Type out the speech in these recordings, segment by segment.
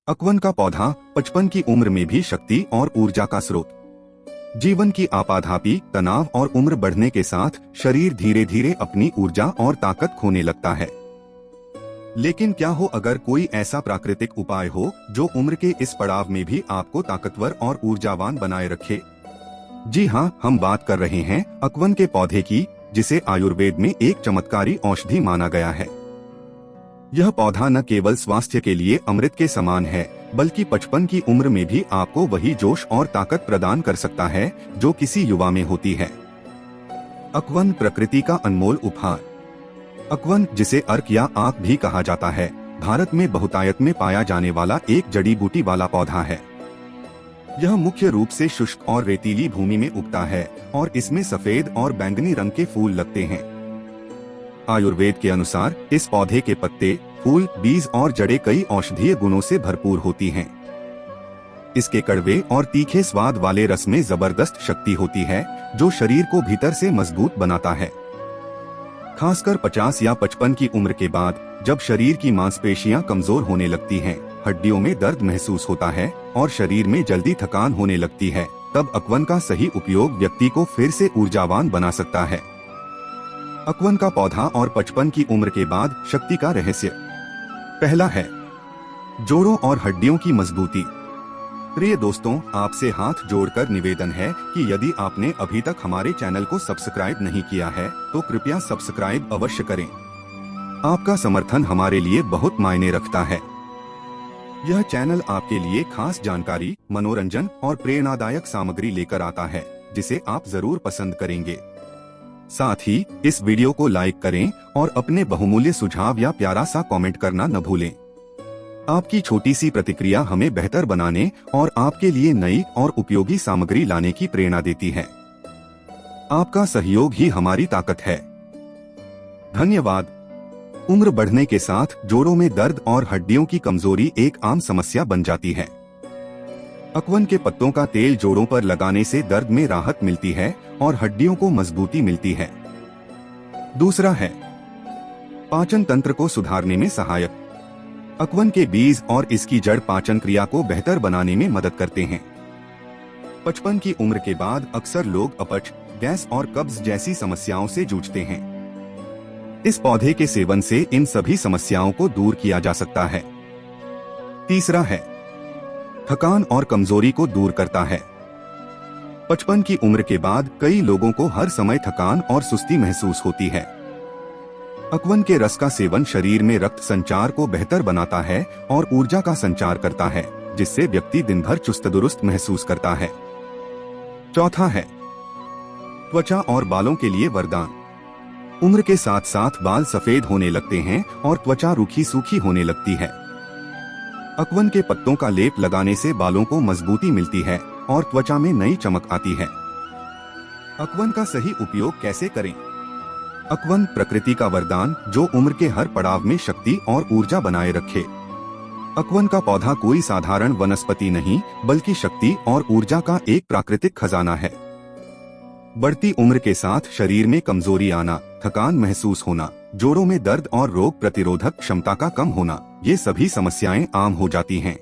अकवन का पौधा 55 की उम्र में भी शक्ति और ऊर्जा का स्रोत। जीवन की आपाधापी, तनाव और उम्र बढ़ने के साथ शरीर धीरे धीरे अपनी ऊर्जा और ताकत खोने लगता है। लेकिन क्या हो अगर कोई ऐसा प्राकृतिक उपाय हो जो उम्र के इस पड़ाव में भी आपको ताकतवर और ऊर्जावान बनाए रखे? जी हाँ, हम बात कर रहे हैं अकवन के पौधे की, जिसे आयुर्वेद में एक चमत्कारी औषधि माना गया है। यह पौधा न केवल स्वास्थ्य के लिए अमृत के समान है, बल्कि 55 की उम्र में भी आपको वही जोश और ताकत प्रदान कर सकता है जो किसी युवा में होती है। अकवन प्रकृति का अनमोल उपहार। अकवन, जिसे अर्क या आक भी कहा जाता है, भारत में बहुतायत में पाया जाने वाला एक जड़ी बूटी वाला पौधा है। यह मुख्य रूप से शुष्क और रेतीली भूमि में उगता है और इसमें सफेद और बैंगनी रंग के फूल लगते हैं। आयुर्वेद के अनुसार इस पौधे के पत्ते, फूल, बीज और जड़ें कई औषधीय गुणों से भरपूर होती हैं। इसके कड़वे और तीखे स्वाद वाले रस में जबरदस्त शक्ति होती है जो शरीर को भीतर से मजबूत बनाता है। खासकर 50 या 55 की उम्र के बाद, जब शरीर की मांसपेशियां कमजोर होने लगती हैं, हड्डियों में दर्द महसूस होता है और शरीर में जल्दी थकान होने लगती है, तब अकवन का सही उपयोग व्यक्ति को फिर से ऊर्जावान बना सकता है। अकवन का पौधा और 55 की उम्र के बाद शक्ति का रहस्य। पहला है जोड़ों और हड्डियों की मजबूती। प्रिय दोस्तों, आपसे हाथ जोड़कर निवेदन है कि यदि आपने अभी तक हमारे चैनल को सब्सक्राइब नहीं किया है तो कृपया सब्सक्राइब अवश्य करें। आपका समर्थन हमारे लिए बहुत मायने रखता है। यह चैनल आपके लिए खास जानकारी, मनोरंजन और प्रेरणादायक सामग्री लेकर आता है, जिसे आप जरूर पसंद करेंगे। साथ ही इस वीडियो को लाइक करें और अपने बहुमूल्य सुझाव या प्यारा सा कमेंट करना न भूलें। आपकी छोटी सी प्रतिक्रिया हमें बेहतर बनाने और आपके लिए नई और उपयोगी सामग्री लाने की प्रेरणा देती है। आपका सहयोग ही हमारी ताकत है। धन्यवाद। उम्र बढ़ने के साथ जोड़ों में दर्द और हड्डियों की कमजोरी एक आम समस्या बन जाती है। अकवन के पत्तों का तेल जोड़ों पर लगाने से दर्द में राहत मिलती है और हड्डियों को मजबूती मिलती है। दूसरा है पाचन तंत्र को सुधारने में सहायक। अकवन के बीज और इसकी जड़ पाचन क्रिया को बेहतर बनाने में मदद करते हैं। 55 की उम्र के बाद अक्सर लोग अपच, गैस और कब्ज जैसी समस्याओं से जूझते हैं। इस पौधे के सेवन से इन सभी समस्याओं को दूर किया जा सकता है। तीसरा है थकान और कमजोरी को दूर करता है। 55 की उम्र के बाद कई लोगों को हर समय थकान और सुस्ती महसूस होती है। अकवन के रस का सेवन शरीर में रक्त संचार को बेहतर बनाता है और ऊर्जा का संचार करता है, जिससे व्यक्ति दिन भर चुस्त दुरुस्त महसूस करता है। चौथा है त्वचा और बालों के लिए वरदान। उम्र के साथ साथ बाल सफेद होने लगते हैं और त्वचा रूखी सूखी होने लगती है। अकवन के पत्तों का लेप लगाने से बालों को मजबूती मिलती है और त्वचा में नई चमक आती है। अकवन का सही उपयोग कैसे करें? अकवन प्रकृति का वरदान जो उम्र के हर पड़ाव में शक्ति और ऊर्जा बनाए रखे। अकवन का पौधा कोई साधारण वनस्पति नहीं, बल्कि शक्ति और ऊर्जा का एक प्राकृतिक खजाना है। बढ़ती उम्र के साथ शरीर में कमजोरी आना, थकान महसूस होना, जोड़ों में दर्द और रोग प्रतिरोधक क्षमता का कम होना, ये सभी समस्याएं आम हो जाती हैं।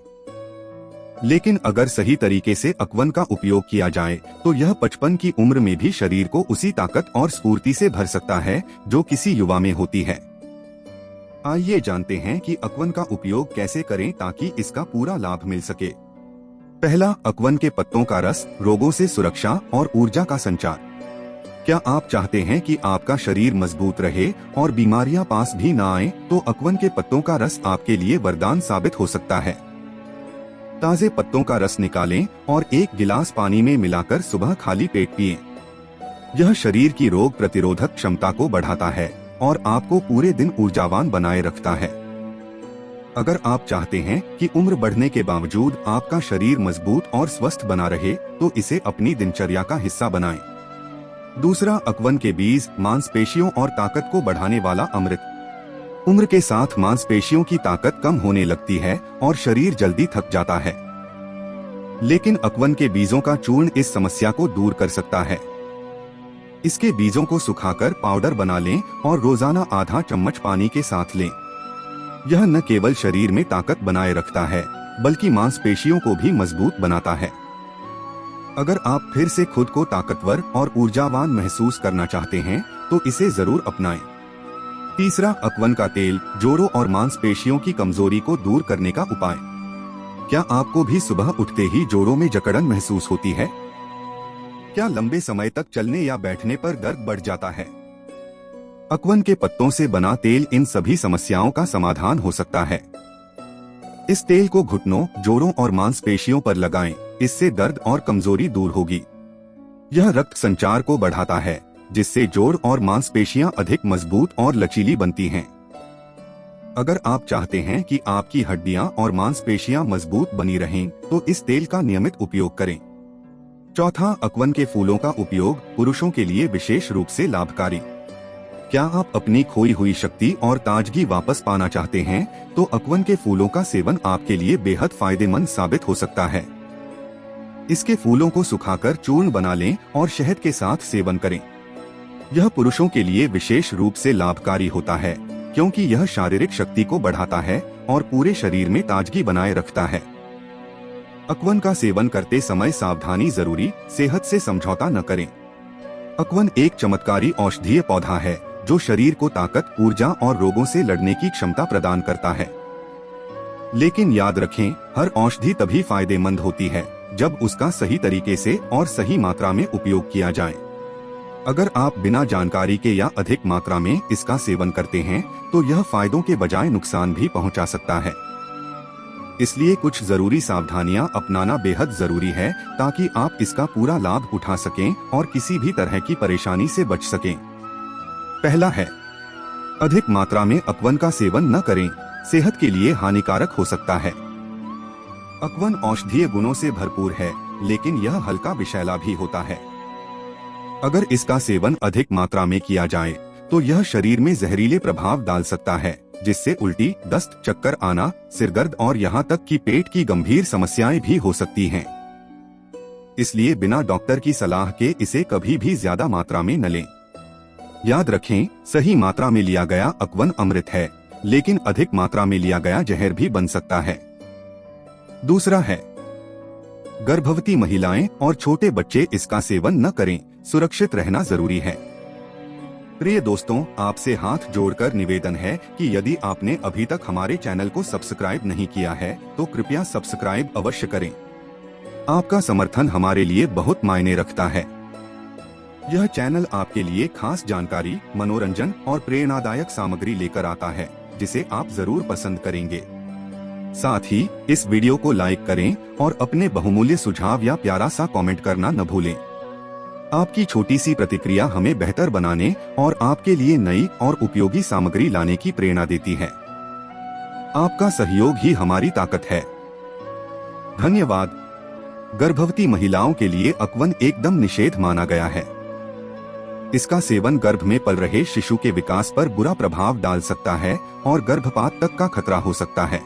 लेकिन अगर सही तरीके से अकवन का उपयोग किया जाए तो यह 55 की उम्र में भी शरीर को उसी ताकत और स्फूर्ति से भर सकता है जो किसी युवा में होती है। आइए जानते हैं कि अकवन का उपयोग कैसे करें ताकि इसका पूरा लाभ मिल सके। पहला, अकवन के पत्तों का रस, रोगों से सुरक्षा और ऊर्जा का संचार। क्या आप चाहते हैं कि आपका शरीर मजबूत रहे और बीमारियां पास भी न आए, तो अकवन के पत्तों का रस आपके लिए वरदान साबित हो सकता है। ताजे पत्तों का रस निकालें और एक गिलास पानी में मिलाकर सुबह खाली पेट पिएं। यह शरीर की रोग प्रतिरोधक क्षमता को बढ़ाता है और आपको पूरे दिन ऊर्जावान बनाए रखता है। अगर आप चाहते हैं कि उम्र बढ़ने के बावजूद आपका शरीर मजबूत और स्वस्थ बना रहे, तो इसे अपनी दिनचर्या का हिस्सा बनाएं। दूसरा, अकवन के बीज, मांसपेशियों और ताकत को बढ़ाने वाला अमृत। उम्र के साथ मांसपेशियों की ताकत कम होने लगती है और शरीर जल्दी थक जाता है। लेकिन अकवन के बीजों का चूर्ण इस समस्या को दूर कर सकता है। इसके बीजों को सुखाकर पाउडर बना लें और रोजाना आधा चम्मच पानी के साथ लें। यह न केवल शरीर में ताकत बनाए रखता है, बल्कि मांसपेशियों को भी मजबूत बनाता है। अगर आप फिर से खुद को ताकतवर और ऊर्जावान महसूस करना चाहते हैं तो इसे जरूर अपनाएं। तीसरा, अकवन का तेल जोड़ों और मांसपेशियों की कमजोरी को दूर करने का उपाय। क्या आपको भी सुबह उठते ही जोड़ों में जकड़न महसूस होती है? क्या लंबे समय तक चलने या बैठने पर दर्द बढ़ जाता है? अकवन के पत्तों से बना तेल इन सभी समस्याओं का समाधान हो सकता है। इस तेल को घुटनों, जोड़ों और मांसपेशियों पर लगाएं, इससे दर्द और कमजोरी दूर होगी। यह रक्त संचार को बढ़ाता है, जिससे जोड़ और मांसपेशियां अधिक मजबूत और लचीली बनती हैं। अगर आप चाहते हैं कि आपकी हड्डियां और मांसपेशियां मजबूत बनी रहें, तो इस तेल का नियमित उपयोग करें। चौथा, अकवन के फूलों का उपयोग पुरुषों के लिए विशेष रूप से लाभकारी। क्या आप अपनी खोई हुई शक्ति और ताजगी वापस पाना चाहते हैं, तो अकवन के फूलों का सेवन आपके लिए बेहद फायदेमंद साबित हो सकता है। इसके फूलों को सुखाकर चूर्ण बना लें और शहद के साथ सेवन करें। यह पुरुषों के लिए विशेष रूप से लाभकारी होता है, क्योंकि यह शारीरिक शक्ति को बढ़ाता है और पूरे शरीर में ताजगी बनाए रखता है। अकवन का सेवन करते समय सावधानी जरूरी, सेहत से समझौता न करें। अकवन एक चमत्कारी औषधीय पौधा है जो शरीर को ताकत, ऊर्जा और रोगों से लड़ने की क्षमता प्रदान करता है। लेकिन याद रखें, हर औषधि तभी फायदेमंद होती है जब उसका सही तरीके से और सही मात्रा में उपयोग किया जाए। अगर आप बिना जानकारी के या अधिक मात्रा में इसका सेवन करते हैं तो यह फायदों के बजाय नुकसान भी पहुंचा सकता है। इसलिए कुछ जरूरी सावधानियां अपनाना बेहद जरूरी है ताकि आप इसका पूरा लाभ उठा सकें और किसी भी तरह की परेशानी से बच सकें। पहला है, अधिक मात्रा में अकवन का सेवन न करें, सेहत के लिए हानिकारक हो सकता है। अकवन औषधीय गुणों से भरपूर है, लेकिन यह हल्का विषैला भी होता है। अगर इसका सेवन अधिक मात्रा में किया जाए तो यह शरीर में जहरीले प्रभाव डाल सकता है, जिससे उल्टी, दस्त, चक्कर आना, सिरदर्द और यहाँ तक कि पेट की गंभीर समस्याएं भी हो सकती हैं। इसलिए बिना डॉक्टर की सलाह के इसे कभी भी ज्यादा मात्रा में न लें। याद रखें, सही मात्रा में लिया गया अकवन अमृत है, लेकिन अधिक मात्रा में लिया गया जहर भी बन सकता है। दूसरा है, गर्भवती महिलाएं और छोटे बच्चे इसका सेवन न करें, सुरक्षित रहना जरूरी है। प्रिय दोस्तों, आपसे हाथ जोड़कर निवेदन है कि यदि आपने अभी तक हमारे चैनल को सब्सक्राइब नहीं किया है तो कृपया सब्सक्राइब अवश्य करें। आपका समर्थन हमारे लिए बहुत मायने रखता है। यह चैनल आपके लिए खास जानकारी, मनोरंजन और प्रेरणादायक सामग्री लेकर आता है, जिसे आप जरूर पसंद करेंगे। साथ ही इस वीडियो को लाइक करें और अपने बहुमूल्य सुझाव या प्यारा सा कमेंट करना न भूलें। आपकी छोटी सी प्रतिक्रिया हमें बेहतर बनाने और आपके लिए नई और उपयोगी सामग्री लाने की प्रेरणा देती है। आपका सहयोग ही हमारी ताकत है। धन्यवाद। गर्भवती महिलाओं के लिए अकवन एकदम निषेध माना गया है। इसका सेवन गर्भ में पल रहे शिशु के विकास पर बुरा प्रभाव डाल सकता है और गर्भपात तक का खतरा हो सकता है।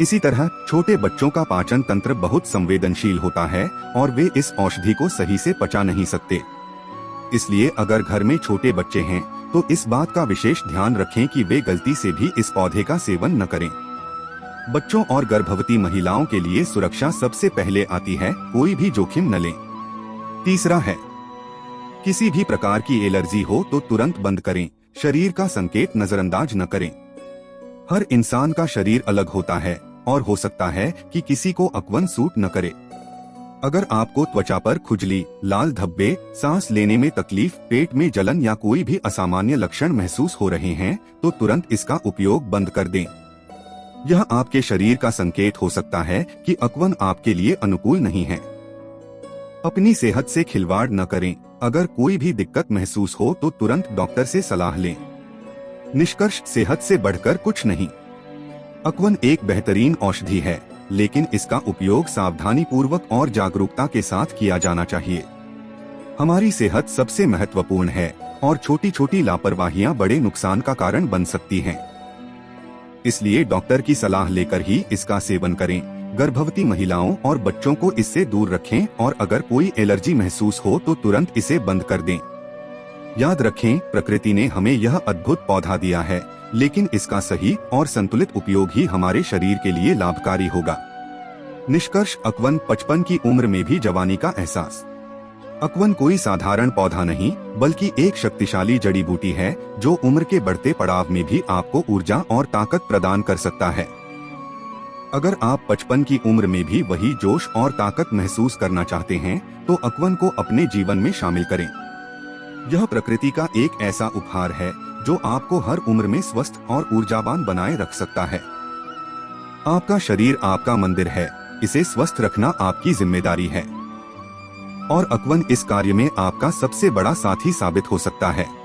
इसी तरह छोटे बच्चों का पाचन तंत्र बहुत संवेदनशील होता है और वे इस औषधि को सही से पचा नहीं सकते। इसलिए अगर घर में छोटे बच्चे हैं तो इस बात का विशेष ध्यान रखें कि वे गलती से भी इस पौधे का सेवन न करें। बच्चों और गर्भवती महिलाओं के लिए सुरक्षा सबसे पहले आती है, कोई भी जोखिम न लें। तीसरा है, किसी भी प्रकार की एलर्जी हो तो तुरंत बंद करें, शरीर का संकेत नजरअंदाज न करें। हर इंसान का शरीर अलग होता है और हो सकता है कि किसी को अकवन सूट न करे। अगर आपको त्वचा पर खुजली, लाल धब्बे, सांस लेने में तकलीफ, पेट में जलन या कोई भी असामान्य लक्षण महसूस हो रहे हैं तो तुरंत इसका उपयोग बंद कर दें। यह आपके शरीर का संकेत हो सकता है कि अकवन आपके लिए अनुकूल नहीं है। अपनी सेहत से खिलवाड़ न करें। अगर कोई भी दिक्कत महसूस हो तो तुरंत डॉक्टर से सलाह लें। निष्कर्ष, सेहत से बढ़कर कुछ नहीं। अकवन एक बेहतरीन औषधि है, लेकिन इसका उपयोग सावधानी पूर्वक और जागरूकता के साथ किया जाना चाहिए। हमारी सेहत सबसे महत्वपूर्ण है और छोटी छोटी लापरवाहियां बड़े नुकसान का कारण बन सकती हैं। इसलिए डॉक्टर की सलाह लेकर ही इसका सेवन करें। गर्भवती महिलाओं और बच्चों को इससे दूर रखें और अगर कोई एलर्जी महसूस हो तो तुरंत इसे बंद कर दें। याद रखें, प्रकृति ने हमें यह अद्भुत पौधा दिया है लेकिन इसका सही और संतुलित उपयोग ही हमारे शरीर के लिए लाभकारी होगा। निष्कर्ष, अकवन 55 की उम्र में भी जवानी का एहसास। अकवन कोई साधारण पौधा नहीं, बल्कि एक शक्तिशाली जड़ी बूटी है जो उम्र के बढ़ते पड़ाव में भी आपको ऊर्जा और ताकत प्रदान कर सकता है। अगर आप 55 की उम्र में भी वही जोश और ताकत महसूस करना चाहते हैं, तो अकवन को अपने जीवन में शामिल करें। यह प्रकृति का एक ऐसा उपहार है जो आपको हर उम्र में स्वस्थ और ऊर्जावान बनाए रख सकता है। आपका शरीर आपका मंदिर है, इसे स्वस्थ रखना आपकी जिम्मेदारी है और अकवन इस कार्य में आपका सबसे बड़ा साथी साबित हो सकता है।